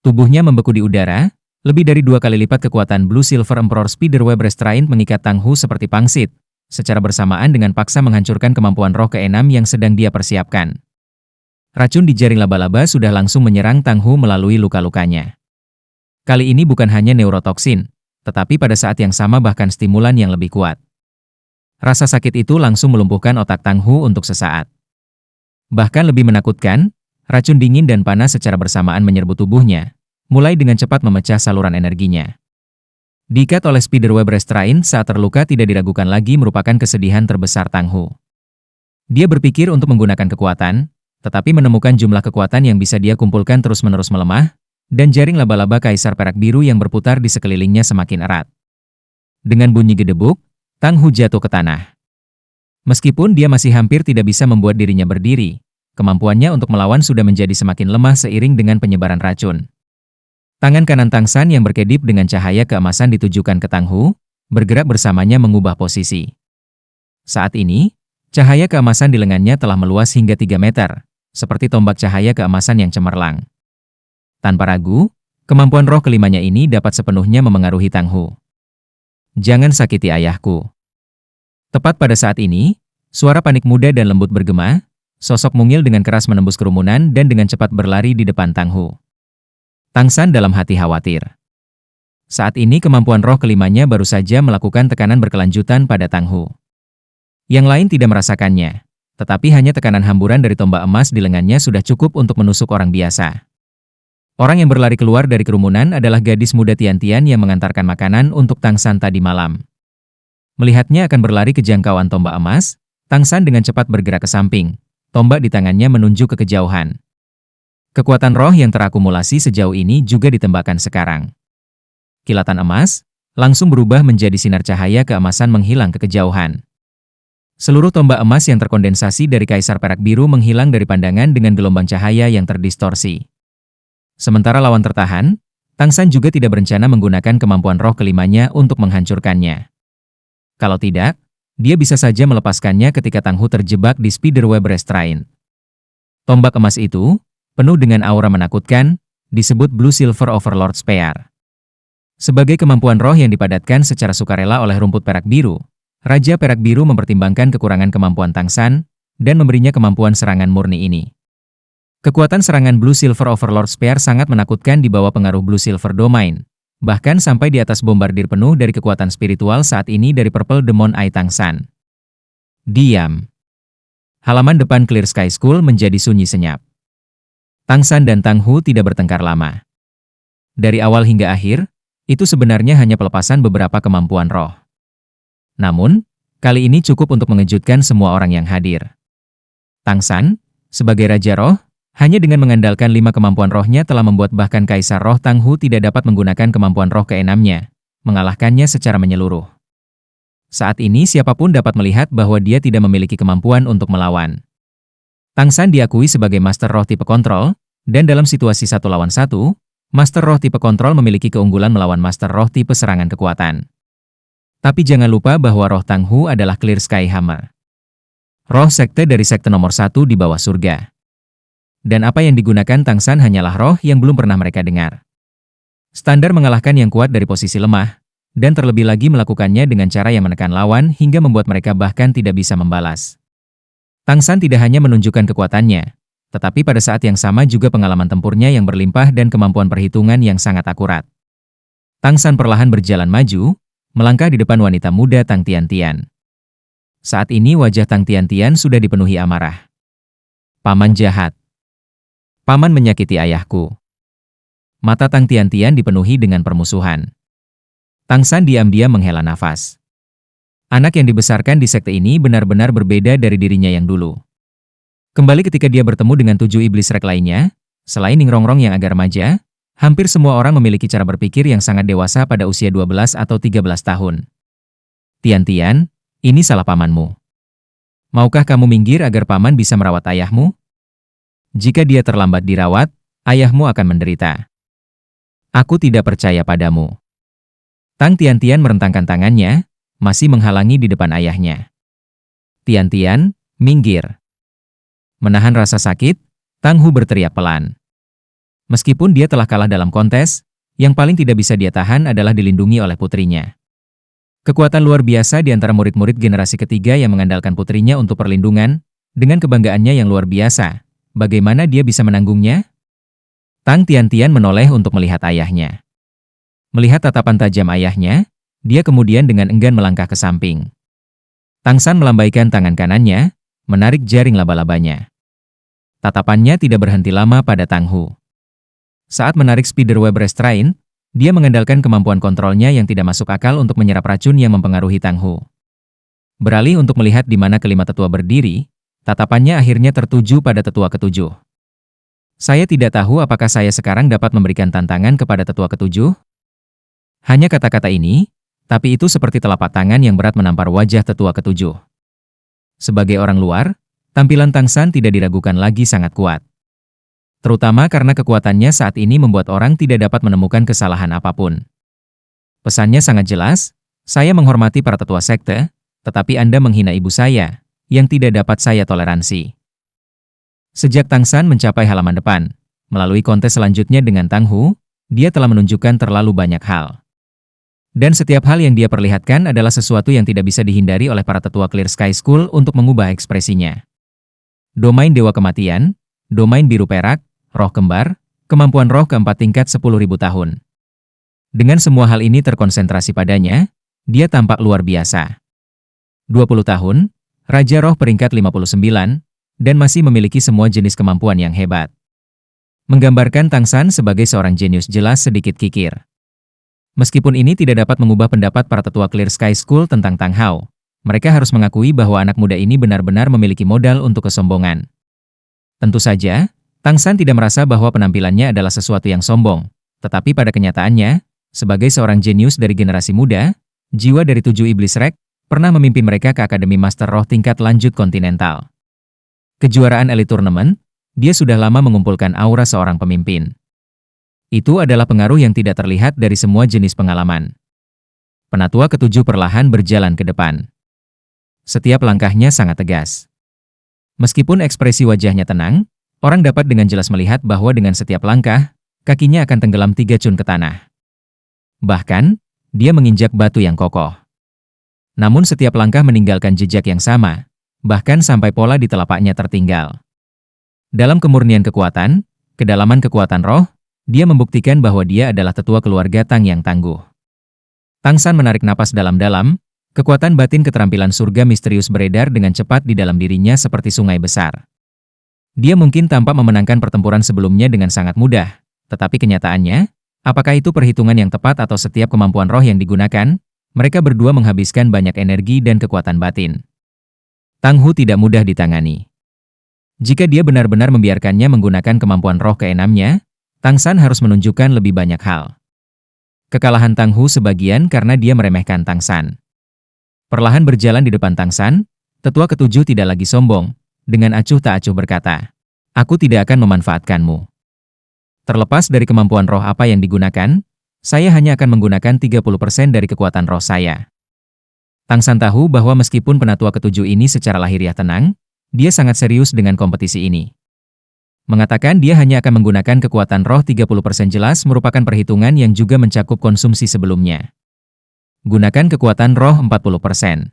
Tubuhnya membeku di udara, lebih dari 2 kali lipat kekuatan Blue Silver Emperor Spiderweb Restraint mengikat Tang Hu seperti pangsit, secara bersamaan dengan paksa menghancurkan kemampuan roh keenam yang sedang dia persiapkan. Racun di jaring laba-laba sudah langsung menyerang Tang Hu melalui luka-lukanya. Kali ini bukan hanya neurotoksin, tetapi pada saat yang sama bahkan stimulan yang lebih kuat. Rasa sakit itu langsung melumpuhkan otak Tang Hu untuk sesaat. Bahkan lebih menakutkan, racun dingin dan panas secara bersamaan menyerbu tubuhnya, mulai dengan cepat memecah saluran energinya. Diikat oleh Spiderweb Restraint saat terluka tidak diragukan lagi merupakan kesedihan terbesar Tang Hu. Dia berpikir untuk menggunakan kekuatan, tetapi menemukan jumlah kekuatan yang bisa dia kumpulkan terus-menerus melemah, dan jaring laba-laba kaisar perak biru yang berputar di sekelilingnya semakin erat. Dengan bunyi gedebuk, Tang Hu jatuh ke tanah. Meskipun dia masih hampir tidak bisa membuat dirinya berdiri, kemampuannya untuk melawan sudah menjadi semakin lemah seiring dengan penyebaran racun. Tangan kanan Tang San yang berkedip dengan cahaya keemasan ditujukan ke Tang Hu, bergerak bersamanya mengubah posisi. Saat ini, cahaya keemasan di lengannya telah meluas hingga 3 meter, seperti tombak cahaya keemasan yang cemerlang. Tanpa ragu, kemampuan roh kelimanya ini dapat sepenuhnya memengaruhi Tang Hu. Jangan sakiti ayahku. Tepat pada saat ini, suara panik muda dan lembut bergema, sosok mungil dengan keras menembus kerumunan dan dengan cepat berlari di depan Tang Hu. Tang San dalam hati khawatir. Saat ini kemampuan roh kelimanya baru saja melakukan tekanan berkelanjutan pada Tang Hu. Yang lain tidak merasakannya, tetapi hanya tekanan hamburan dari tombak emas di lengannya sudah cukup untuk menusuk orang biasa. Orang yang berlari keluar dari kerumunan adalah gadis muda Tian-Tian yang mengantarkan makanan untuk Tang San tadi malam. Melihatnya akan berlari ke jangkauan tombak emas, Tang San dengan cepat bergerak ke samping. Tombak di tangannya menunjuk ke kejauhan. Kekuatan roh yang terakumulasi sejauh ini juga ditembakkan sekarang. Kilatan emas langsung berubah menjadi sinar cahaya keemasan menghilang ke kejauhan. Seluruh tombak emas yang terkondensasi dari kaisar perak biru menghilang dari pandangan dengan gelombang cahaya yang terdistorsi. Sementara lawan tertahan, Tang San juga tidak berencana menggunakan kemampuan roh kelimanya untuk menghancurkannya. Kalau tidak, dia bisa saja melepaskannya ketika Tang Hu terjebak di Spiderweb Restraint. Tombak emas itu, penuh dengan aura menakutkan, disebut Blue Silver Overlord Spear. Sebagai kemampuan roh yang dipadatkan secara sukarela oleh rumput perak biru, Raja Perak Biru mempertimbangkan kekurangan kemampuan Tang San dan memberinya kemampuan serangan murni ini. Kekuatan serangan Blue Silver Overlord Spear sangat menakutkan di bawah pengaruh Blue Silver Domain, bahkan sampai di atas bombardir penuh dari kekuatan spiritual saat ini dari Purple Demon Eye Tang San. Diam. Halaman depan Clear Sky School menjadi sunyi senyap. Tang San dan Tang Hu tidak bertengkar lama. Dari awal hingga akhir, itu sebenarnya hanya pelepasan beberapa kemampuan roh. Namun, kali ini cukup untuk mengejutkan semua orang yang hadir. Tang San, sebagai Raja Roh, hanya dengan mengandalkan 5 kemampuan rohnya telah membuat bahkan Kaisar Roh Tang Hu tidak dapat menggunakan kemampuan roh keenamnya, mengalahkannya secara menyeluruh. Saat ini siapapun dapat melihat bahwa dia tidak memiliki kemampuan untuk melawan. Tang San diakui sebagai Master Roh tipe kontrol, dan dalam situasi 1 lawan 1, Master Roh tipe kontrol memiliki keunggulan melawan Master Roh tipe serangan kekuatan. Tapi jangan lupa bahwa roh Tang Hu adalah Clear Sky Hammer. Roh sekte dari sekte nomor 1 di bawah surga. Dan apa yang digunakan Tang San hanyalah roh yang belum pernah mereka dengar. Standar mengalahkan yang kuat dari posisi lemah, dan terlebih lagi melakukannya dengan cara yang menekan lawan hingga membuat mereka bahkan tidak bisa membalas. Tang San tidak hanya menunjukkan kekuatannya, tetapi pada saat yang sama juga pengalaman tempurnya yang berlimpah dan kemampuan perhitungan yang sangat akurat. Tang San perlahan berjalan maju, melangkah di depan wanita muda Tang Tian-Tian. Saat ini wajah Tang Tian-Tian sudah dipenuhi amarah. Paman jahat. Paman menyakiti ayahku. Mata Tang Tian-Tian dipenuhi dengan permusuhan. Tang San diam-diam menghela nafas. Anak yang dibesarkan di sekte ini benar-benar berbeda dari dirinya yang dulu. Kembali ketika dia bertemu dengan 7 iblis rek lainnya, selain Ning Rongrong yang agak remaja, hampir semua orang memiliki cara berpikir yang sangat dewasa pada usia 12 atau 13 tahun. Tian-Tian, ini salah pamanmu. Maukah kamu minggir agar paman bisa merawat ayahmu? Jika dia terlambat dirawat, ayahmu akan menderita. Aku tidak percaya padamu. Tang Tian-Tian merentangkan tangannya, masih menghalangi di depan ayahnya. Tian-Tian, minggir. Menahan rasa sakit, Tang Hu berteriak pelan. Meskipun dia telah kalah dalam kontes, yang paling tidak bisa dia tahan adalah dilindungi oleh putrinya. Kekuatan luar biasa di antara murid-murid generasi ketiga yang mengandalkan putrinya untuk perlindungan, dengan kebanggaannya yang luar biasa. Bagaimana dia bisa menanggungnya? Tang Tiantian menoleh untuk melihat ayahnya. Melihat tatapan tajam ayahnya, dia kemudian dengan enggan melangkah ke samping. Tang San melambaikan tangan kanannya, menarik jaring laba-labanya. Tatapannya tidak berhenti lama pada Tang Hu. Saat menarik spiderweb restraint, dia mengandalkan kemampuan kontrolnya yang tidak masuk akal untuk menyerap racun yang mempengaruhi Tang Hu. Beralih untuk melihat di mana kelima tetua berdiri, tatapannya akhirnya tertuju pada tetua ketujuh. Saya tidak tahu apakah saya sekarang dapat memberikan tantangan kepada tetua ketujuh? Hanya kata-kata ini, tapi itu seperti telapak tangan yang berat menampar wajah tetua ketujuh. Sebagai orang luar, tampilan Tang San tidak diragukan lagi sangat kuat. Terutama karena kekuatannya saat ini membuat orang tidak dapat menemukan kesalahan apapun. Pesannya sangat jelas, saya menghormati para tetua sekte, tetapi Anda menghina ibu saya, yang tidak dapat saya toleransi. Sejak Tang San mencapai halaman depan, melalui kontes selanjutnya dengan Tang Hu, dia telah menunjukkan terlalu banyak hal. Dan setiap hal yang dia perlihatkan adalah sesuatu yang tidak bisa dihindari oleh para tetua Clear Sky School untuk mengubah ekspresinya. Domain Dewa Kematian, domain biru perak, roh kembar, kemampuan roh keempat tingkat 10.000 tahun. Dengan semua hal ini terkonsentrasi padanya, dia tampak luar biasa. 20 tahun, Raja Roh peringkat 59, dan masih memiliki semua jenis kemampuan yang hebat. Menggambarkan Tang San sebagai seorang jenius jelas sedikit kikir. Meskipun ini tidak dapat mengubah pendapat para tetua Clear Sky School tentang Tang Hao, mereka harus mengakui bahwa anak muda ini benar-benar memiliki modal untuk kesombongan. Tentu saja, Tang San tidak merasa bahwa penampilannya adalah sesuatu yang sombong, tetapi pada kenyataannya, sebagai seorang jenius dari generasi muda, jiwa dari 7 iblis Rek, pernah memimpin mereka ke Akademi Master Roh tingkat lanjut kontinental. Kejuaraan Elite Tournament, dia sudah lama mengumpulkan aura seorang pemimpin. Itu adalah pengaruh yang tidak terlihat dari semua jenis pengalaman. Penatua ketujuh perlahan berjalan ke depan. Setiap langkahnya sangat tegas. Meskipun ekspresi wajahnya tenang, orang dapat dengan jelas melihat bahwa dengan setiap langkah, kakinya akan tenggelam 3 cun ke tanah. Bahkan, dia menginjak batu yang kokoh. Namun setiap langkah meninggalkan jejak yang sama, bahkan sampai pola di telapaknya tertinggal. Dalam kemurnian kekuatan, kedalaman kekuatan roh, dia membuktikan bahwa dia adalah tetua keluarga Tang yang tangguh. Tang San menarik napas dalam-dalam, kekuatan batin keterampilan surga misterius beredar dengan cepat di dalam dirinya seperti sungai besar. Dia mungkin tampak memenangkan pertempuran sebelumnya dengan sangat mudah, tetapi kenyataannya, apakah itu perhitungan yang tepat atau setiap kemampuan roh yang digunakan, mereka berdua menghabiskan banyak energi dan kekuatan batin. Tang Hu tidak mudah ditangani. Jika dia benar-benar membiarkannya menggunakan kemampuan roh keenamnya, Tang San harus menunjukkan lebih banyak hal. Kekalahan Tang Hu sebagian karena dia meremehkan Tang San. Perlahan berjalan di depan Tang San, tetua ketujuh tidak lagi sombong, dengan acuh tak acuh berkata, "Aku tidak akan memanfaatkanmu. Terlepas dari kemampuan roh apa yang digunakan, saya hanya akan menggunakan 30% dari kekuatan roh saya." Tang San tahu bahwa meskipun penatua ketujuh ini secara lahiriah tenang, dia sangat serius dengan kompetisi ini. Mengatakan dia hanya akan menggunakan kekuatan roh 30% jelas merupakan perhitungan yang juga mencakup konsumsi sebelumnya. Gunakan kekuatan roh 40%.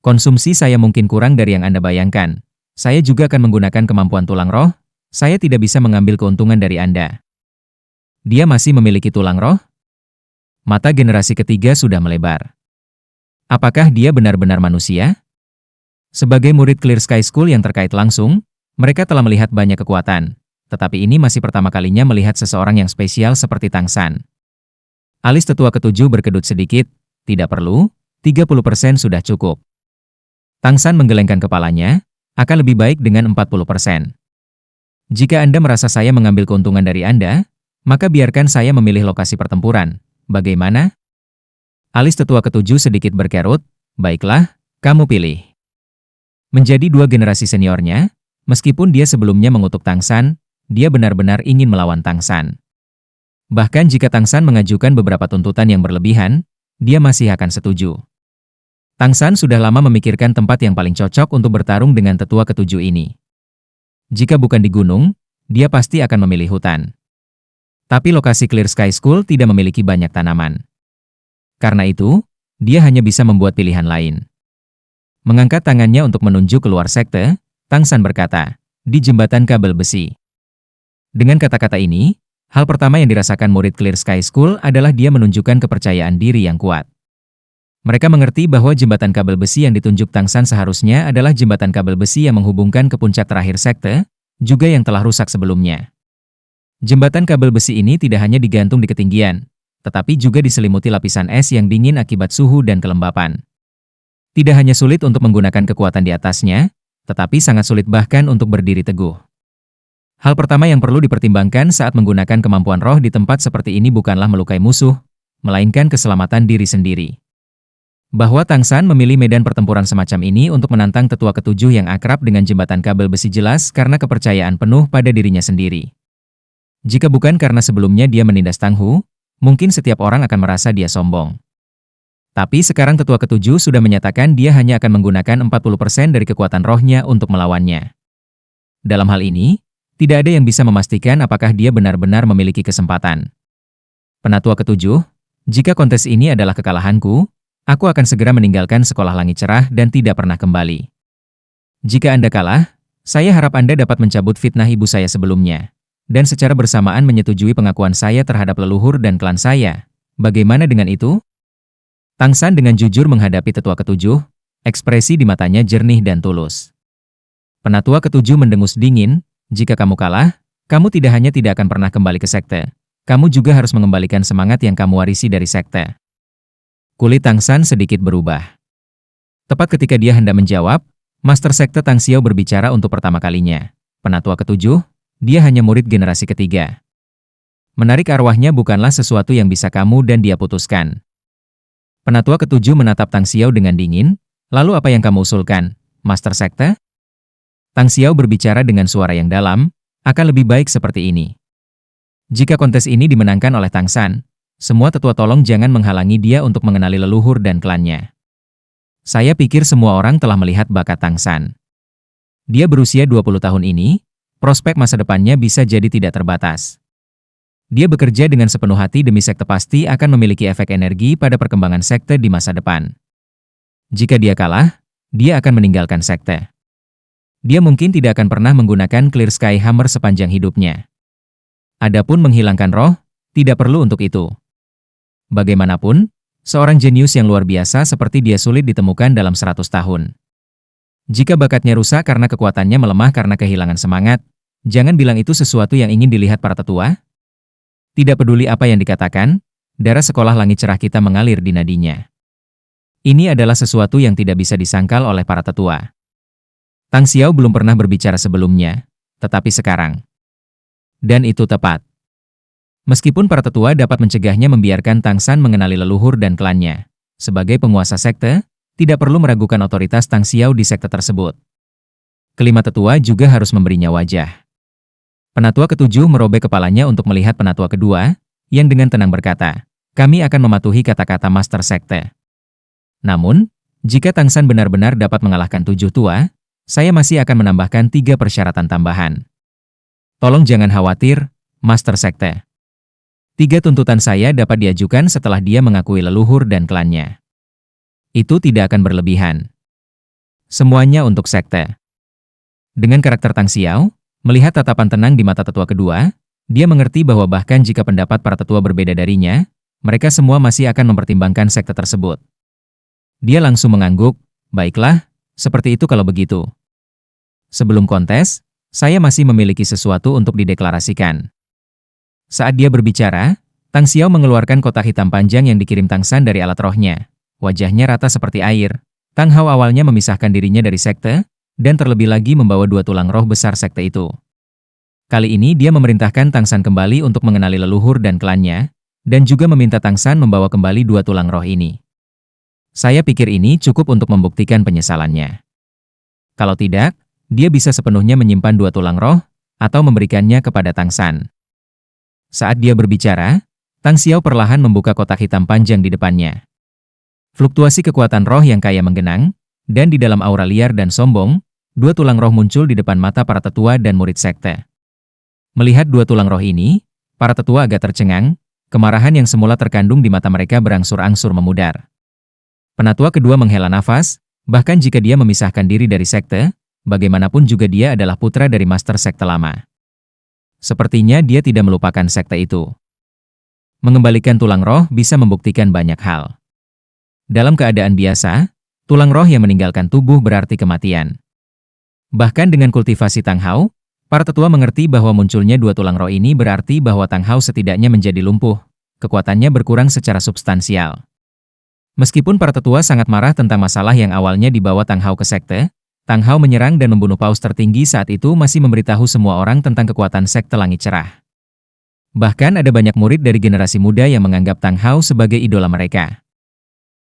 Konsumsi saya mungkin kurang dari yang Anda bayangkan. Saya juga akan menggunakan kemampuan tulang roh, saya tidak bisa mengambil keuntungan dari Anda. Dia masih memiliki tulang roh? Mata generasi ketiga sudah melebar. Apakah dia benar-benar manusia? Sebagai murid Clear Sky School yang terkait langsung, mereka telah melihat banyak kekuatan, tetapi ini masih pertama kalinya melihat seseorang yang spesial seperti Tang San. Alis tetua ketujuh berkedut sedikit, tidak perlu, 30% sudah cukup. Tang San menggelengkan kepalanya, akan lebih baik dengan 40%. Jika Anda merasa saya mengambil keuntungan dari Anda, maka biarkan saya memilih lokasi pertempuran. Bagaimana? Alis tetua ketujuh sedikit berkerut, baiklah, kamu pilih. Menjadi 2 generasi seniornya, meskipun dia sebelumnya mengutuk Tang San, dia benar-benar ingin melawan Tang San. Bahkan jika Tang San mengajukan beberapa tuntutan yang berlebihan, dia masih akan setuju. Tang San sudah lama memikirkan tempat yang paling cocok untuk bertarung dengan tetua ketujuh ini. Jika bukan di gunung, dia pasti akan memilih hutan. Tapi lokasi Clear Sky School tidak memiliki banyak tanaman. Karena itu, dia hanya bisa membuat pilihan lain. Mengangkat tangannya untuk menunjuk keluar sekte, Tang San berkata, di jembatan kabel besi. Dengan kata-kata ini, hal pertama yang dirasakan murid Clear Sky School adalah dia menunjukkan kepercayaan diri yang kuat. Mereka mengerti bahwa jembatan kabel besi yang ditunjuk Tang San seharusnya adalah jembatan kabel besi yang menghubungkan ke puncak terakhir sekte, juga yang telah rusak sebelumnya. Jembatan kabel besi ini tidak hanya digantung di ketinggian, tetapi juga diselimuti lapisan es yang dingin akibat suhu dan kelembapan. Tidak hanya sulit untuk menggunakan kekuatan di atasnya, tetapi sangat sulit bahkan untuk berdiri teguh. Hal pertama yang perlu dipertimbangkan saat menggunakan kemampuan roh di tempat seperti ini bukanlah melukai musuh, melainkan keselamatan diri sendiri. Bahwa Tang San memilih medan pertempuran semacam ini untuk menantang tetua ketujuh yang akrab dengan jembatan kabel besi jelas karena kepercayaan penuh pada dirinya sendiri. Jika bukan karena sebelumnya dia menindas Tang Hu, mungkin setiap orang akan merasa dia sombong. Tapi sekarang tetua ketujuh sudah menyatakan dia hanya akan menggunakan 40% dari kekuatan rohnya untuk melawannya. Dalam hal ini, tidak ada yang bisa memastikan apakah dia benar-benar memiliki kesempatan. Penatua ketujuh, jika kontes ini adalah kekalahanku, aku akan segera meninggalkan sekolah langit cerah dan tidak pernah kembali. Jika Anda kalah, saya harap Anda dapat mencabut fitnah ibu saya sebelumnya, dan secara bersamaan menyetujui pengakuan saya terhadap leluhur dan klan saya. Bagaimana dengan itu? Tang San dengan jujur menghadapi tetua ketujuh, ekspresi di matanya jernih dan tulus. Penatua ketujuh mendengus dingin, jika kamu kalah, kamu tidak hanya tidak akan pernah kembali ke sekte, kamu juga harus mengembalikan semangat yang kamu warisi dari sekte. Kulit Tang San sedikit berubah. Tepat ketika dia hendak menjawab, Master Sekte Tang Xiao berbicara untuk pertama kalinya. Penatua ketujuh, dia hanya murid generasi ketiga. Menarik arwahnya bukanlah sesuatu yang bisa kamu dan dia putuskan. Penatua ketujuh menatap Tang Xiao dengan dingin, lalu apa yang kamu usulkan, Master Sekte? Tang Xiao berbicara dengan suara yang dalam, akan lebih baik seperti ini. Jika kontes ini dimenangkan oleh Tang San, semua tetua tolong jangan menghalangi dia untuk mengenali leluhur dan klannya. Saya pikir semua orang telah melihat bakat Tang San. Dia berusia 20 tahun ini, prospek masa depannya bisa jadi tidak terbatas. Dia bekerja dengan sepenuh hati demi sekte pasti akan memiliki efek energi pada perkembangan sekte di masa depan. Jika dia kalah, dia akan meninggalkan sekte. Dia mungkin tidak akan pernah menggunakan Clear Sky Hammer sepanjang hidupnya. Adapun menghilangkan roh, tidak perlu untuk itu. Bagaimanapun, seorang jenius yang luar biasa seperti dia sulit ditemukan dalam 100 tahun. Jika bakatnya rusak karena kekuatannya melemah karena kehilangan semangat, jangan bilang itu sesuatu yang ingin dilihat para tetua. Tidak peduli apa yang dikatakan, darah sekolah langit cerah kita mengalir di nadinya. Ini adalah sesuatu yang tidak bisa disangkal oleh para tetua. Tang Xiao belum pernah berbicara sebelumnya, tetapi sekarang. Dan itu tepat. Meskipun para tetua dapat mencegahnya membiarkan Tang San mengenali leluhur dan klannya, sebagai penguasa sekte, tidak perlu meragukan otoritas Tang Xiao di sekte tersebut. Kelima tetua juga harus memberinya wajah. Penatua ketujuh merobek kepalanya untuk melihat penatua kedua, yang dengan tenang berkata, kami akan mematuhi kata-kata Master Sekte. Namun, jika Tang San benar-benar dapat mengalahkan 7 tua, saya masih akan menambahkan 3 persyaratan tambahan. Tolong jangan khawatir, Master Sekte. 3 tuntutan saya dapat diajukan setelah dia mengakui leluhur dan klannya. Itu tidak akan berlebihan. Semuanya untuk sekte. Dengan karakter Tang Xiao, melihat tatapan tenang di mata tetua kedua, dia mengerti bahwa bahkan jika pendapat para tetua berbeda darinya, mereka semua masih akan mempertimbangkan sekte tersebut. Dia langsung mengangguk, baiklah, seperti itu kalau begitu. Sebelum kontes, saya masih memiliki sesuatu untuk dideklarasikan. Saat dia berbicara, Tang Xiao mengeluarkan kotak hitam panjang yang dikirim Tang San dari alat rohnya. Wajahnya rata seperti air. Tang Hao awalnya memisahkan dirinya dari sekte, dan terlebih lagi membawa 2 tulang roh besar sekte itu. Kali ini dia memerintahkan Tang San kembali untuk mengenali leluhur dan klannya, dan juga meminta Tang San membawa kembali 2 tulang roh ini. Saya pikir ini cukup untuk membuktikan penyesalannya. Kalau tidak, dia bisa sepenuhnya menyimpan 2 tulang roh, atau memberikannya kepada Tang San. Saat dia berbicara, Tang Xiao perlahan membuka kotak hitam panjang di depannya. Fluktuasi kekuatan roh yang kaya menggenang, dan di dalam aura liar dan sombong, 2 tulang roh muncul di depan mata para tetua dan murid sekte. Melihat 2 tulang roh ini, Para tetua agak tercengang, kemarahan yang semula terkandung di mata mereka berangsur-angsur memudar. Penatua kedua menghela nafas, bahkan jika dia memisahkan diri dari sekte, bagaimanapun juga dia adalah putra dari master sekte lama. Sepertinya dia tidak melupakan sekte itu. Mengembalikan tulang roh bisa membuktikan banyak hal. Dalam keadaan biasa, tulang roh yang meninggalkan tubuh berarti kematian. Bahkan dengan kultivasi Tang Hao, para tetua mengerti bahwa munculnya dua tulang roh ini berarti bahwa Tang Hao setidaknya menjadi lumpuh, kekuatannya berkurang secara substansial. Meskipun para tetua sangat marah tentang masalah yang awalnya dibawa Tang Hao ke sekte, Tang Hao menyerang dan membunuh paus tertinggi saat itu masih memberitahu semua orang tentang kekuatan sekte langit cerah. Bahkan ada banyak murid dari generasi muda yang menganggap Tang Hao sebagai idola mereka.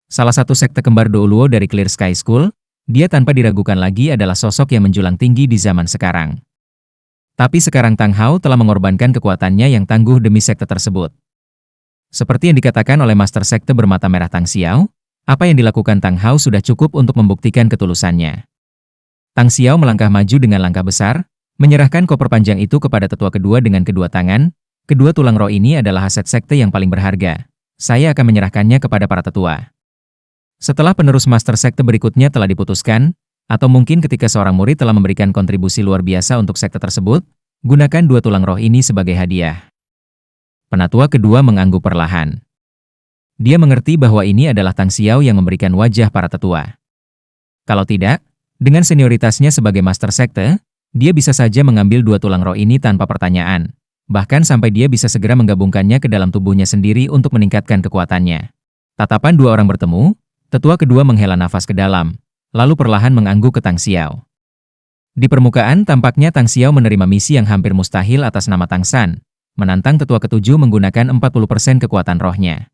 Salah satu sekte kembar Douluo dari Clear Sky School, dia tanpa diragukan lagi adalah sosok yang menjulang tinggi di zaman sekarang. Tapi sekarang Tang Hao telah mengorbankan kekuatannya yang tangguh demi sekte tersebut. Seperti yang dikatakan oleh Master Sekte bermata merah Tang Xiao, apa yang dilakukan Tang Hao sudah cukup untuk membuktikan ketulusannya. Tang Xiao melangkah maju dengan langkah besar, menyerahkan koper panjang itu kepada tetua kedua dengan kedua tangan. Kedua tulang roh ini adalah aset sekte yang paling berharga. Saya akan menyerahkannya kepada para tetua. Setelah penerus Master Sekte berikutnya telah diputuskan, atau mungkin ketika seorang murid telah memberikan kontribusi luar biasa untuk sekte tersebut, gunakan dua tulang roh ini sebagai hadiah. Penatua kedua mengangguk perlahan. Dia mengerti bahwa ini adalah Tang Xiao yang memberikan wajah para tetua. Kalau tidak, dengan senioritasnya sebagai Master Sekte, dia bisa saja mengambil dua tulang roh ini tanpa pertanyaan, bahkan sampai dia bisa segera menggabungkannya ke dalam tubuhnya sendiri untuk meningkatkan kekuatannya. Tatapan dua orang bertemu, tetua kedua menghela nafas ke dalam, lalu perlahan mengangguk ke Tang Xiao. Di permukaan tampaknya Tang Xiao menerima misi yang hampir mustahil atas nama Tang San, menantang tetua ketujuh menggunakan 40% kekuatan rohnya.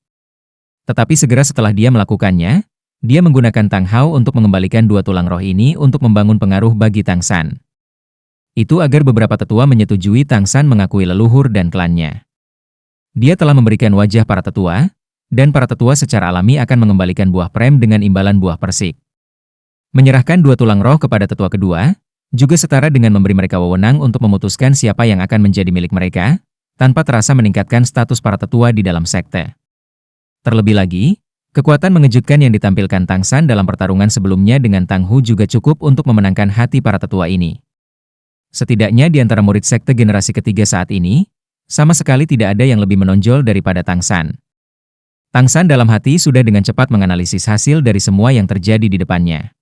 Tetapi segera setelah dia melakukannya, dia menggunakan Tang Hao untuk mengembalikan dua tulang roh ini untuk membangun pengaruh bagi Tang San. Itu agar beberapa tetua menyetujui Tang San mengakui leluhur dan klannya. Dia telah memberikan wajah para tetua, dan para tetua secara alami akan mengembalikan buah prem dengan imbalan buah persik. Menyerahkan dua tulang roh kepada tetua kedua, juga setara dengan memberi mereka wewenang untuk memutuskan siapa yang akan menjadi milik mereka, tanpa terasa meningkatkan status para tetua di dalam sekte. Terlebih lagi, kekuatan mengejutkan yang ditampilkan Tang San dalam pertarungan sebelumnya dengan Tang Hu juga cukup untuk memenangkan hati para tetua ini. Setidaknya di antara murid sekte generasi ketiga saat ini, sama sekali tidak ada yang lebih menonjol daripada Tang San. Tang San dalam hati sudah dengan cepat menganalisis hasil dari semua yang terjadi di depannya.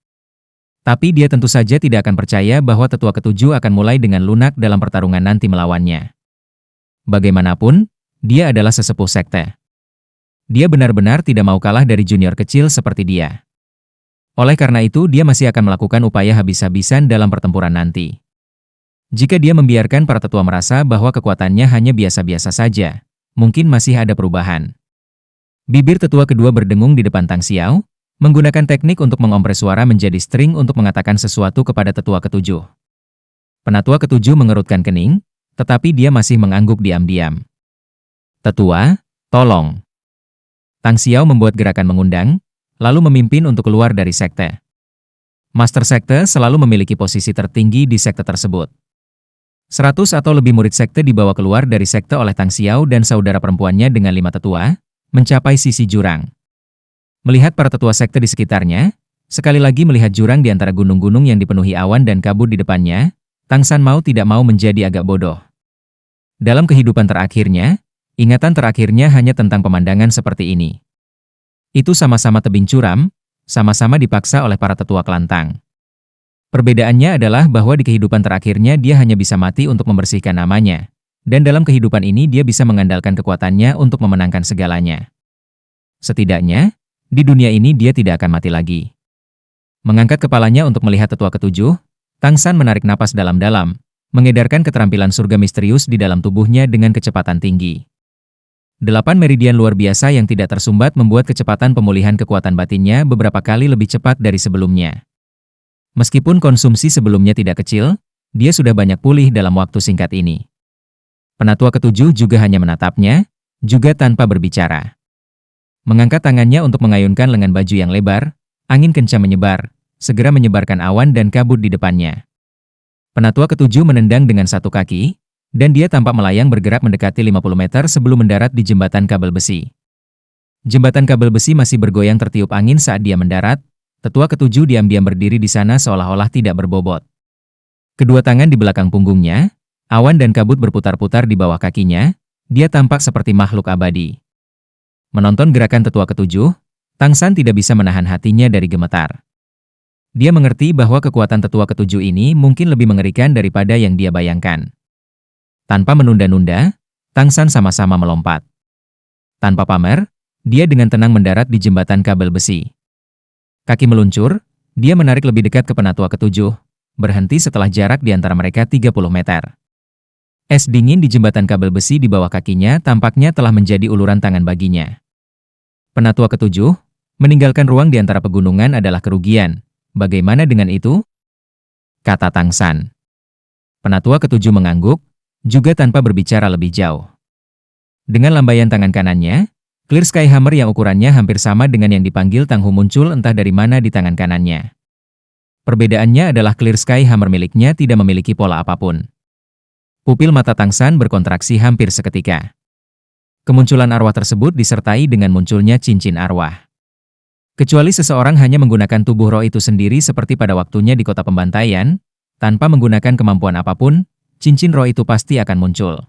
Tapi dia tentu saja tidak akan percaya bahwa tetua ketujuh akan mulai dengan lunak dalam pertarungan nanti melawannya. Bagaimanapun, dia adalah sesepuh sekte. Dia benar-benar tidak mau kalah dari junior kecil seperti dia. Oleh karena itu, dia masih akan melakukan upaya habis-habisan dalam pertempuran nanti. Jika dia membiarkan para tetua merasa bahwa kekuatannya hanya biasa-biasa saja, mungkin masih ada perubahan. Bibir tetua kedua berdengung di depan Tang Xiao, menggunakan teknik untuk mengompres suara menjadi string untuk mengatakan sesuatu kepada tetua ketujuh. Penatua ketujuh mengerutkan kening, tetapi dia masih mengangguk diam-diam. Tetua, tolong. Tang Xiao membuat gerakan mengundang, lalu memimpin untuk keluar dari sekte. Master Sekte selalu memiliki posisi tertinggi di sekte tersebut. 100 atau lebih murid sekte dibawa keluar dari sekte oleh Tang Xiao dan saudara perempuannya dengan 5 tetua, mencapai sisi jurang. Melihat para tetua sekte di sekitarnya, sekali lagi melihat jurang di antara gunung-gunung yang dipenuhi awan dan kabut di depannya, Tang San mau tidak mau menjadi agak bodoh. Dalam kehidupan terakhirnya, ingatan terakhirnya hanya tentang pemandangan seperti ini. Itu sama-sama tebing curam, sama-sama dipaksa oleh para tetua kelantang. Perbedaannya adalah bahwa di kehidupan terakhirnya dia hanya bisa mati untuk membersihkan namanya, dan dalam kehidupan ini dia bisa mengandalkan kekuatannya untuk memenangkan segalanya. Setidaknya, di dunia ini dia tidak akan mati lagi. Mengangkat kepalanya untuk melihat tetua ketujuh, Tang San menarik napas dalam-dalam, mengedarkan keterampilan surga misterius di dalam tubuhnya dengan kecepatan tinggi. 8 meridian luar biasa yang tidak tersumbat membuat kecepatan pemulihan kekuatan batinnya beberapa kali lebih cepat dari sebelumnya. Meskipun konsumsi sebelumnya tidak kecil, dia sudah banyak pulih dalam waktu singkat ini. Penatua ketujuh juga hanya menatapnya, juga tanpa berbicara. Mengangkat tangannya untuk mengayunkan lengan baju yang lebar, angin kencang menyebar, segera menyebarkan awan dan kabut di depannya. Penatua ketujuh menendang dengan satu kaki, dan dia tampak melayang bergerak mendekati 50 meter sebelum mendarat di jembatan kabel besi. Jembatan kabel besi masih bergoyang tertiup angin saat dia mendarat. Tetua ketujuh diam-diam berdiri di sana seolah-olah tidak berbobot. Kedua tangan di belakang punggungnya, awan dan kabut berputar-putar di bawah kakinya, dia tampak seperti makhluk abadi. Menonton gerakan tetua ketujuh, Tang San tidak bisa menahan hatinya dari gemetar. Dia mengerti bahwa kekuatan tetua ketujuh ini mungkin lebih mengerikan daripada yang dia bayangkan. Tanpa menunda-nunda, Tang San sama-sama melompat. Tanpa pamer, dia dengan tenang mendarat di jembatan kabel besi. Kaki meluncur, dia menarik lebih dekat ke penatua ketujuh, berhenti setelah jarak di antara mereka 30 meter. Es dingin di jembatan kabel besi di bawah kakinya tampaknya telah menjadi uluran tangan baginya. Penatua ketujuh, meninggalkan ruang di antara pegunungan adalah kerugian. Bagaimana dengan itu? Kata Tang San. Penatua ketujuh mengangguk, juga tanpa berbicara lebih jauh. Dengan lambaian tangan kanannya, Clear Sky Hammer yang ukurannya hampir sama dengan yang dipanggil Tang Hu muncul entah dari mana di tangan kanannya. Perbedaannya adalah Clear Sky Hammer miliknya tidak memiliki pola apapun. Pupil mata Tang San berkontraksi hampir seketika. Kemunculan arwah tersebut disertai dengan munculnya cincin arwah. Kecuali seseorang hanya menggunakan tubuh roh itu sendiri seperti pada waktunya di kota pembantaian, tanpa menggunakan kemampuan apapun, cincin roh itu pasti akan muncul.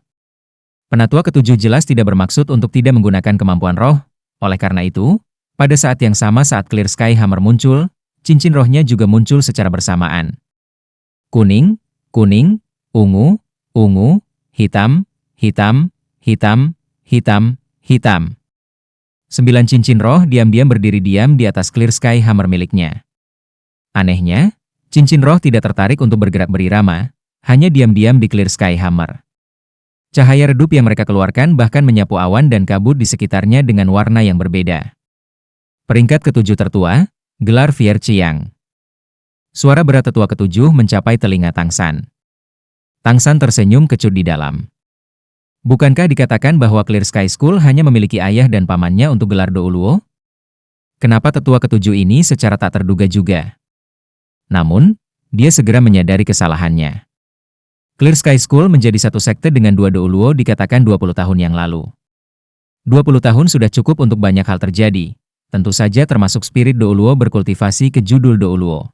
Penatua ketujuh jelas tidak bermaksud untuk tidak menggunakan kemampuan roh, oleh karena itu, pada saat yang sama saat Clear Sky Hammer muncul, cincin rohnya juga muncul secara bersamaan. Kuning, kuning, ungu, ungu, hitam, hitam, hitam, hitam, hitam. 9 cincin roh diam-diam berdiri diam di atas Clear Sky Hammer miliknya. Anehnya, cincin roh tidak tertarik untuk bergerak berirama, hanya diam-diam di Clear Sky Hammer. Cahaya redup yang mereka keluarkan bahkan menyapu awan dan kabut di sekitarnya dengan warna yang berbeda. Peringkat ketujuh tertua, gelar Fier Chiang. Suara berat tetua ketujuh mencapai telinga Tang San. Tang San tersenyum kecut di dalam. Bukankah dikatakan bahwa Clear Sky School hanya memiliki ayah dan pamannya untuk gelar Douluo? Kenapa tetua ketujuh ini secara tak terduga juga? Namun, dia segera menyadari kesalahannya. Clear Sky School menjadi satu sekte dengan 2 Douluo dikatakan 20 tahun yang lalu. 20 tahun sudah cukup untuk banyak hal terjadi, tentu saja termasuk spirit Douluo berkultivasi ke judul Douluo.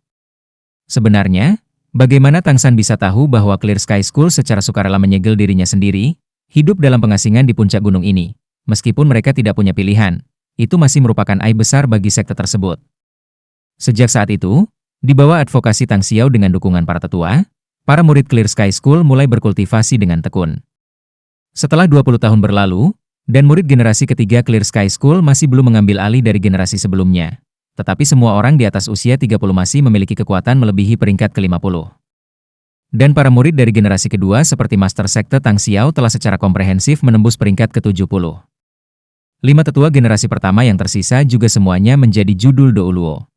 Sebenarnya, bagaimana Tang San bisa tahu bahwa Clear Sky School secara sukarela menyegel dirinya sendiri, hidup dalam pengasingan di puncak gunung ini, meskipun mereka tidak punya pilihan, itu masih merupakan aib besar bagi sekte tersebut. Sejak saat itu, di bawah advokasi Tang Xiao dengan dukungan para tetua, para murid Clear Sky School mulai berkultivasi dengan tekun. Setelah 20 tahun berlalu, dan murid generasi ketiga Clear Sky School masih belum mengambil alih dari generasi sebelumnya. Tetapi semua orang di atas usia 30 masih memiliki kekuatan melebihi peringkat ke-50. Dan para murid dari generasi kedua seperti Master Sekte Tang Xiao telah secara komprehensif menembus peringkat ke-70. 5 tetua generasi pertama yang tersisa juga semuanya menjadi judul Douluo.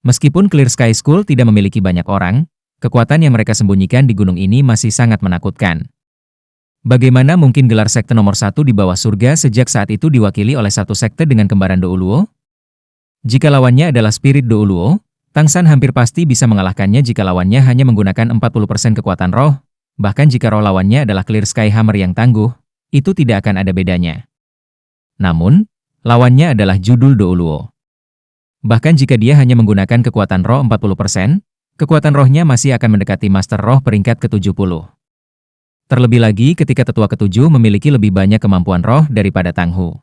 Meskipun Clear Sky School tidak memiliki banyak orang, kekuatan yang mereka sembunyikan di gunung ini masih sangat menakutkan. Bagaimana mungkin gelar sekte nomor 1 di bawah surga sejak saat itu diwakili oleh satu sekte dengan kembaran Douluo? Jika lawannya adalah spirit Douluo, Tang San hampir pasti bisa mengalahkannya jika lawannya hanya menggunakan 40% kekuatan roh, bahkan jika roh lawannya adalah Clear Sky Hammer yang tangguh, itu tidak akan ada bedanya. Namun, lawannya adalah judul Douluo. Bahkan jika dia hanya menggunakan kekuatan roh 40%, kekuatan rohnya masih akan mendekati Master Roh peringkat ke-70. Terlebih lagi ketika tetua ketujuh memiliki lebih banyak kemampuan roh daripada Tang Hu.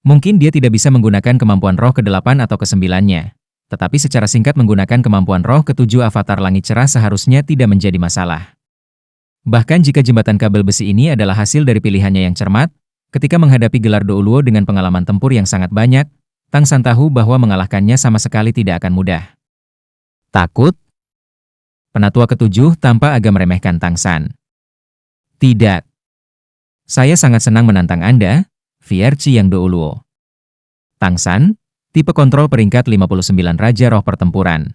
Mungkin dia tidak bisa menggunakan kemampuan roh ke-8 atau ke-9-nya, tetapi secara singkat menggunakan kemampuan roh ke-7 avatar langit cerah seharusnya tidak menjadi masalah. Bahkan jika jembatan kabel besi ini adalah hasil dari pilihannya yang cermat, ketika menghadapi gelar Douluo dengan pengalaman tempur yang sangat banyak, Tang San tahu bahwa mengalahkannya sama sekali tidak akan mudah. Takut? Penatua ketujuh tanpa agak meremehkan Tang San. Tidak. Saya sangat senang menantang Anda, Fier Chiang Douluo. Tang San, tipe kontrol peringkat 59 Raja Roh Pertempuran.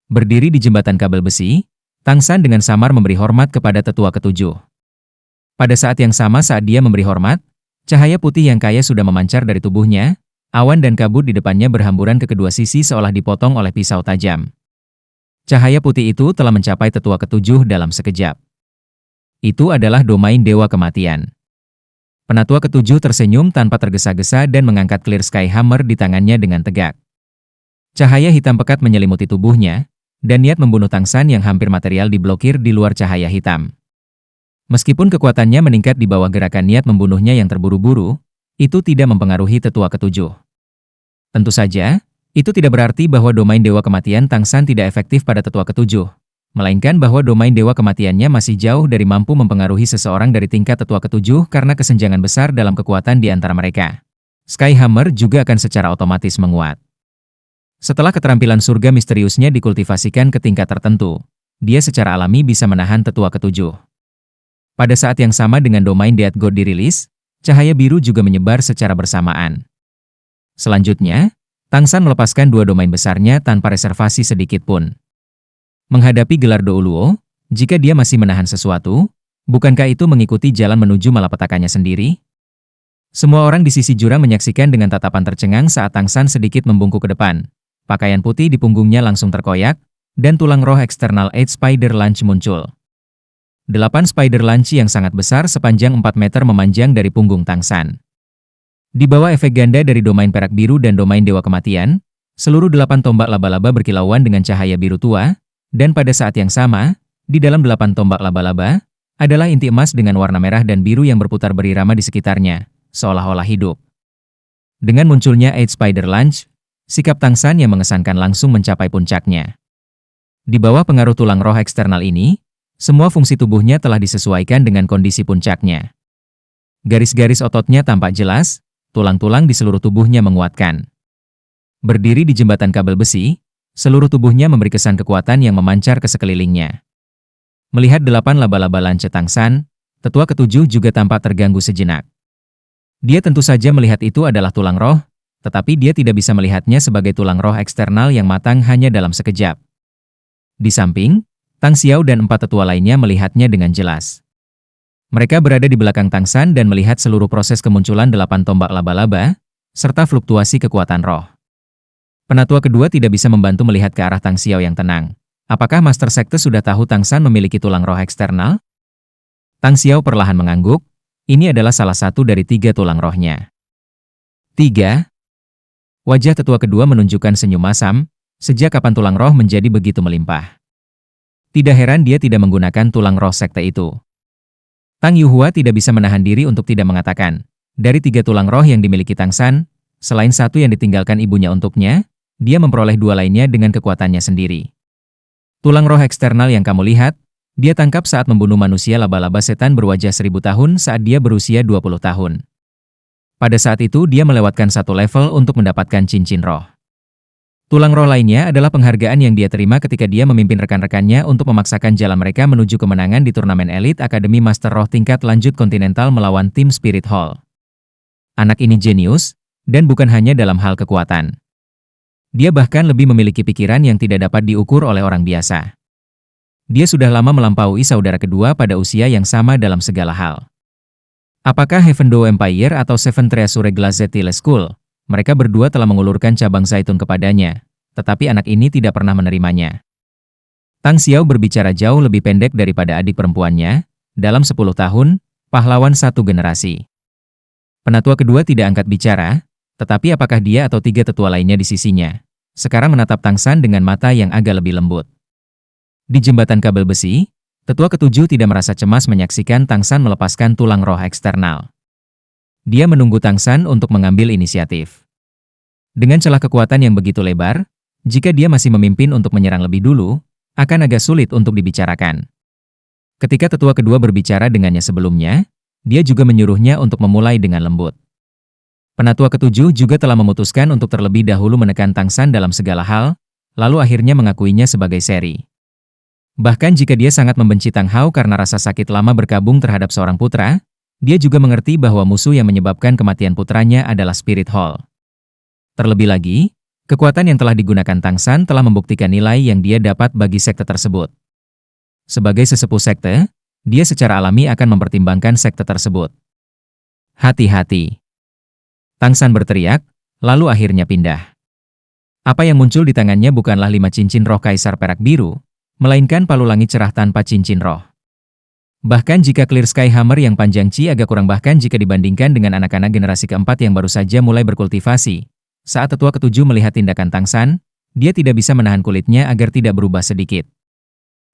Berdiri di jembatan kabel besi, Tang San dengan samar memberi hormat kepada tetua ketujuh. Pada saat yang sama saat dia memberi hormat, cahaya putih yang kaya sudah memancar dari tubuhnya, awan dan kabut di depannya berhamburan ke kedua sisi seolah dipotong oleh pisau tajam. Cahaya putih itu telah mencapai tetua ketujuh dalam sekejap. Itu adalah domain Dewa Kematian. Penatua ketujuh tersenyum tanpa tergesa-gesa dan mengangkat Clear Sky Hammer di tangannya dengan tegak. Cahaya hitam pekat menyelimuti tubuhnya, dan niat membunuh Tang San yang hampir material diblokir di luar cahaya hitam. Meskipun kekuatannya meningkat di bawah gerakan niat membunuhnya yang terburu-buru, itu tidak mempengaruhi tetua ketujuh. Tentu saja, itu tidak berarti bahwa domain Dewa Kematian Tang San tidak efektif pada tetua ketujuh, melainkan bahwa domain Dewa Kematiannya masih jauh dari mampu mempengaruhi seseorang dari tingkat tetua ketujuh karena kesenjangan besar dalam kekuatan di antara mereka. Sky Hammer juga akan secara otomatis menguat. Setelah keterampilan surga misteriusnya dikultivasikan ke tingkat tertentu, dia secara alami bisa menahan tetua ketujuh. Pada saat yang sama dengan domain Death God dirilis, cahaya biru juga menyebar secara bersamaan. Selanjutnya, Tang San melepaskan dua domain besarnya tanpa reservasi sedikit pun. Menghadapi gelar Douluo, jika dia masih menahan sesuatu, bukankah itu mengikuti jalan menuju malapetakannya sendiri? Semua orang di sisi jurang menyaksikan dengan tatapan tercengang saat Tang San sedikit membungkuk ke depan. Pakaian putih di punggungnya langsung terkoyak, dan tulang roh eksternal 8 Spider Lunch muncul. 8 Spider Lunch yang sangat besar sepanjang 4 meter memanjang dari punggung Tang San. Di bawah efek ganda dari domain perak biru dan domain Dewa Kematian, seluruh 8 tombak laba-laba berkilauan dengan cahaya biru tua, dan pada saat yang sama, di dalam 8 tombak laba-laba, adalah inti emas dengan warna merah dan biru yang berputar berirama di sekitarnya, seolah-olah hidup. Dengan munculnya 8 Spider Lunch, sikap Tang San yang mengesankan langsung mencapai puncaknya. Di bawah pengaruh tulang roh eksternal ini, semua fungsi tubuhnya telah disesuaikan dengan kondisi puncaknya. Garis-garis ototnya tampak jelas, tulang-tulang di seluruh tubuhnya menguatkan. Berdiri di jembatan kabel besi, seluruh tubuhnya memberi kesan kekuatan yang memancar ke sekelilingnya. Melihat 8 laba-laba lance Tang San, tetua ketujuh juga tampak terganggu sejenak. Dia tentu saja melihat itu adalah tulang roh, tetapi dia tidak bisa melihatnya sebagai tulang roh eksternal yang matang hanya dalam sekejap. Di samping, Tang Xiao dan 4 tetua lainnya melihatnya dengan jelas. Mereka berada di belakang Tang San dan melihat seluruh proses kemunculan 8 tombak laba-laba, serta fluktuasi kekuatan roh. Penatua kedua tidak bisa membantu melihat ke arah Tang Xiao yang tenang. Apakah Master Sekte sudah tahu Tang San memiliki tulang roh eksternal? Tang Xiao perlahan mengangguk, ini adalah salah satu dari 3 tulang rohnya. 3. Wajah tetua kedua menunjukkan senyum masam, sejak kapan tulang roh menjadi begitu melimpah. Tidak heran dia tidak menggunakan tulang roh sekte itu. Tang Yuhua tidak bisa menahan diri untuk tidak mengatakan, dari 3 tulang roh yang dimiliki Tang San, selain satu yang ditinggalkan ibunya untuknya, dia memperoleh 2 lainnya dengan kekuatannya sendiri. Tulang roh eksternal yang kamu lihat, dia tangkap saat membunuh manusia laba-laba setan berwajah 1000 tahun saat dia berusia 20 tahun. Pada saat itu dia melewatkan 1 level untuk mendapatkan cincin roh. Tulang roh lainnya adalah penghargaan yang dia terima ketika dia memimpin rekan-rekannya untuk memaksakan jalan mereka menuju kemenangan di turnamen elit Akademi Master Roh tingkat lanjut kontinental melawan tim Spirit Hall. Anak ini jenius, dan bukan hanya dalam hal kekuatan. Dia bahkan lebih memiliki pikiran yang tidak dapat diukur oleh orang biasa. Dia sudah lama melampaui saudara kedua pada usia yang sama dalam segala hal. Apakah Heaven Door Empire atau Seven Treasure Glazette School? Mereka berdua telah mengulurkan cabang zaitun kepadanya, tetapi anak ini tidak pernah menerimanya. Tang Xiao berbicara jauh lebih pendek daripada adik perempuannya, dalam 10 tahun, pahlawan 1 generasi. Penatua kedua tidak angkat bicara, tetapi apakah dia atau 3 tetua lainnya di sisinya, sekarang menatap Tang San dengan mata yang agak lebih lembut. Di jembatan kabel besi, tetua ketujuh tidak merasa cemas menyaksikan Tang San melepaskan tulang roh eksternal. Dia menunggu Tang San untuk mengambil inisiatif. Dengan celah kekuatan yang begitu lebar, jika dia masih memimpin untuk menyerang lebih dulu, akan agak sulit untuk dibicarakan. Ketika tetua kedua berbicara dengannya sebelumnya, dia juga menyuruhnya untuk memulai dengan lembut. Penatua ketujuh juga telah memutuskan untuk terlebih dahulu menekan Tang San dalam segala hal, lalu akhirnya mengakuinya sebagai seri. Bahkan jika dia sangat membenci Tang Hao karena rasa sakit lama berkabung terhadap seorang putra, dia juga mengerti bahwa musuh yang menyebabkan kematian putranya adalah Spirit Hall. Terlebih lagi, kekuatan yang telah digunakan Tang San telah membuktikan nilai yang dia dapat bagi sekte tersebut. Sebagai sesepuh sekte, dia secara alami akan mempertimbangkan sekte tersebut. Hati-hati. Tang San berteriak, lalu akhirnya pindah. Apa yang muncul di tangannya bukanlah 5 cincin roh kaisar perak biru, melainkan palu langit cerah tanpa cincin roh. Bahkan jika Clear Sky Hammer yang panjang Ci agak kurang bahkan jika dibandingkan dengan anak-anak generasi keempat yang baru saja mulai berkultivasi. Saat tetua ketujuh melihat tindakan Tang San, dia tidak bisa menahan kulitnya agar tidak berubah sedikit.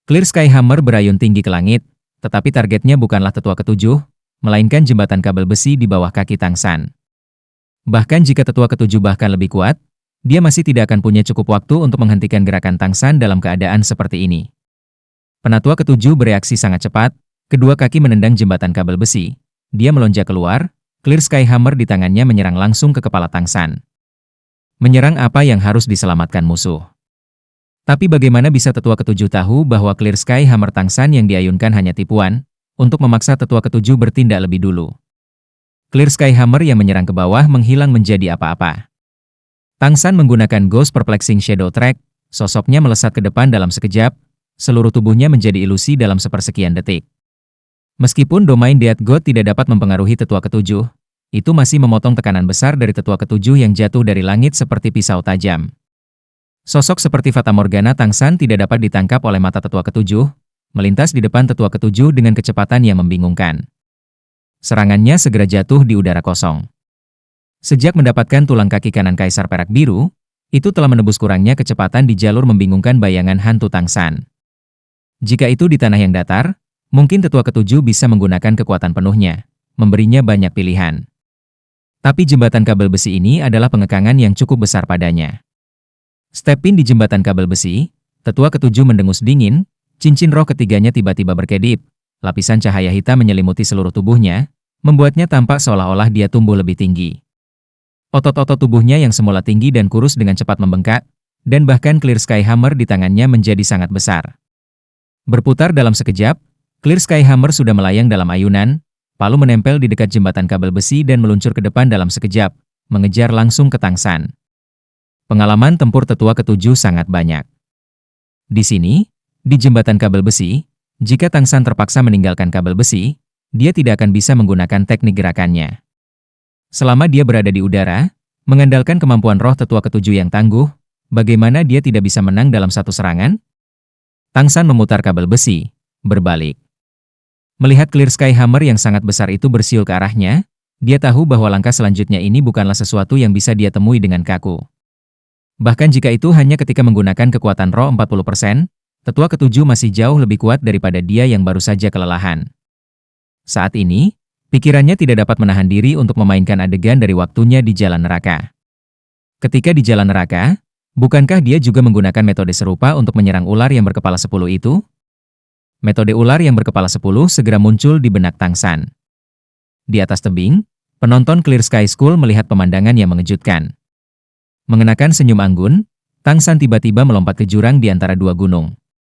Clear Sky Hammer berayun tinggi ke langit, tetapi targetnya bukanlah tetua ketujuh, melainkan jembatan kabel besi di bawah kaki Tang San. Bahkan jika tetua ketujuh bahkan lebih kuat, dia masih tidak akan punya cukup waktu untuk menghentikan gerakan Tang San dalam keadaan seperti ini. Penatua ketujuh bereaksi sangat cepat, kedua kaki menendang jembatan kabel besi. Dia melonjak keluar, Clear Sky Hammer di tangannya menyerang langsung ke kepala Tang San. Menyerang apa yang harus diselamatkan musuh. Tapi bagaimana bisa tetua ketujuh tahu bahwa Clear Sky Hammer Tang San yang diayunkan hanya tipuan, untuk memaksa tetua ketujuh bertindak lebih dulu. Clear Sky Hammer yang menyerang ke bawah menghilang menjadi apa-apa. Tang San menggunakan Ghost Perplexing Shadow Track, sosoknya melesat ke depan dalam sekejap, seluruh tubuhnya menjadi ilusi dalam sepersekian detik. Meskipun domain Death God tidak dapat mempengaruhi tetua ketujuh, itu masih memotong tekanan besar dari tetua ketujuh yang jatuh dari langit seperti pisau tajam. Sosok seperti Fata Morgana Tang San tidak dapat ditangkap oleh mata tetua ketujuh, melintas di depan tetua ketujuh dengan kecepatan yang membingungkan. Serangannya segera jatuh di udara kosong. Sejak mendapatkan tulang kaki kanan Kaisar Perak Biru, itu telah menebus kurangnya kecepatan di jalur membingungkan bayangan hantu Tang San. Jika itu di tanah yang datar, mungkin tetua ketujuh bisa menggunakan kekuatan penuhnya, memberinya banyak pilihan. Tapi jembatan kabel besi ini adalah pengekangan yang cukup besar padanya. Step in di jembatan kabel besi, tetua ketujuh mendengus dingin, cincin roh ketiganya tiba-tiba berkedip, lapisan cahaya hitam menyelimuti seluruh tubuhnya, membuatnya tampak seolah-olah dia tumbuh lebih tinggi. Otot-otot tubuhnya yang semula tinggi dan kurus dengan cepat membengkak, dan bahkan Clear Sky Hammer di tangannya menjadi sangat besar. Berputar dalam sekejap, Clear Sky Hammer sudah melayang dalam ayunan, palu menempel di dekat jembatan kabel besi dan meluncur ke depan dalam sekejap, mengejar langsung ke Tang San. Pengalaman tempur tetua ketujuh sangat banyak. Di sini, di jembatan kabel besi, jika Tang San terpaksa meninggalkan kabel besi, dia tidak akan bisa menggunakan teknik gerakannya. Selama dia berada di udara, mengandalkan kemampuan roh tetua ketujuh yang tangguh, bagaimana dia tidak bisa menang dalam satu serangan? Tang San memutar kabel besi, berbalik. Melihat Clear Sky Hammer yang sangat besar itu bersiul ke arahnya, dia tahu bahwa langkah selanjutnya ini bukanlah sesuatu yang bisa dia temui dengan kaku. Bahkan jika itu hanya ketika menggunakan kekuatan roh 40%, tetua ketujuh masih jauh lebih kuat daripada dia yang baru saja kelelahan. Saat ini, pikirannya tidak dapat menahan diri untuk memainkan adegan dari waktunya di jalan neraka. Ketika di jalan neraka, bukankah dia juga menggunakan metode serupa untuk menyerang ular yang berkepala 10 itu? Metode ular yang berkepala 10 segera muncul di benak Tang San. Di atas tebing, penonton Clear Sky School melihat pemandangan yang mengejutkan. Mengenakan senyum anggun, Tang San tiba-tiba melompat ke jurang di antara dua gunung.